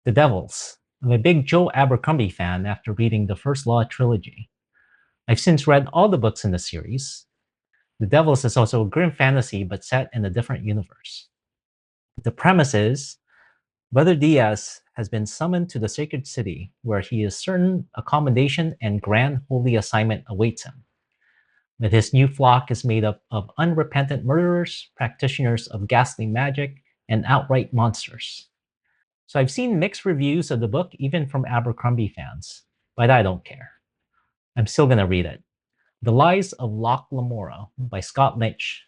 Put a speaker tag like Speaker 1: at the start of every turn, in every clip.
Speaker 1: The Devils. I'm a big Joe Abercrombie fan after reading the First Law trilogy. I've since read all the books in the series. The Devils is also a grim fantasy but set in a different universe. The premise is Brother Diaz has been summoned to the sacred city where he is certain accommodation and grand holy assignment awaits him. But his new flock is made up of unrepentant murderers, practitioners of ghastly magic, and outright monsters. So I've seen mixed reviews of the book, even from Abercrombie fans, but I don't care. I'm still going to read it. The Lies of Locke Lamora by Scott Lynch.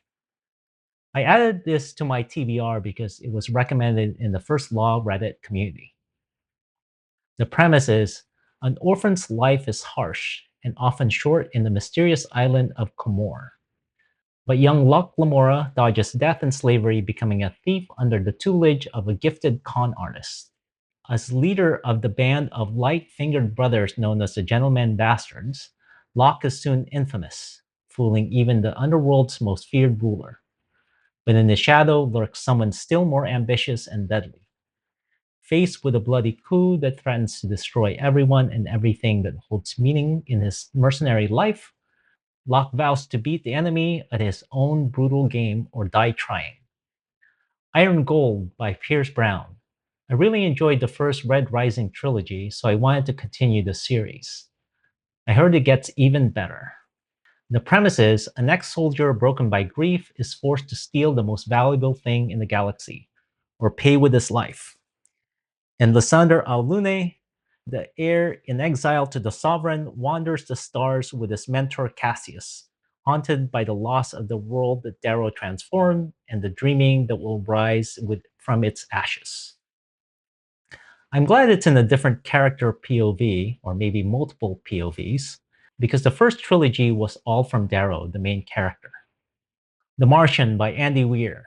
Speaker 1: I added this to my TBR because it was recommended in the First Law Reddit community. The premise is an orphan's life is harsh and often short in the mysterious island of Comore. But young Locke Lamora dodges death and slavery, becoming a thief under the tutelage of a gifted con artist. As leader of the band of light-fingered brothers known as the Gentlemen Bastards, Locke is soon infamous, fooling even the underworld's most feared ruler. But in his shadow lurks someone still more ambitious and deadly. Faced with a bloody coup that threatens to destroy everyone and everything that holds meaning in his mercenary life, Locke vows to beat the enemy at his own brutal game or die trying. Iron Gold by Pierce Brown. I really enjoyed the first Red Rising trilogy, so I wanted to continue the series. I heard it gets even better. The premise is an ex-soldier broken by grief is forced to steal the most valuable thing in the galaxy, or pay with his life. And Lysander Aulune, the heir in exile to the sovereign, wanders the stars with his mentor Cassius, haunted by the loss of the world that Darrow transformed and the dreaming that will rise from its ashes. I'm glad it's in a different character POV, or maybe multiple POVs, because the first trilogy was all from Darrow, the main character. The Martian by Andy Weir.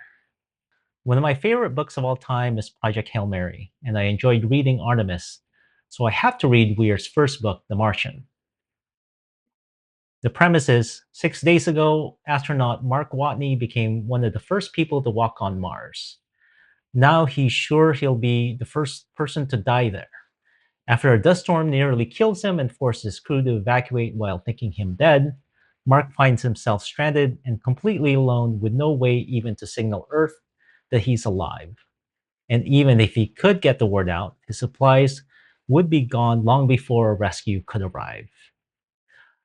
Speaker 1: One of my favorite books of all time is Project Hail Mary, and I enjoyed reading Artemis, so I have to read Weir's first book, The Martian. The premise is 6 days ago, astronaut Mark Watney became one of the first people to walk on Mars. Now he's sure he'll be the first person to die there. After a dust storm nearly kills him and forces his crew to evacuate while thinking him dead, Mark finds himself stranded and completely alone with no way even to signal Earth that he's alive. And even if he could get the word out, his supplies would be gone long before a rescue could arrive.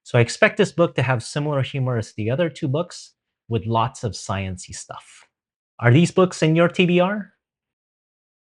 Speaker 1: So I expect this book to have similar humor as the other two books, with lots of sciencey stuff. Are these books in your TBR?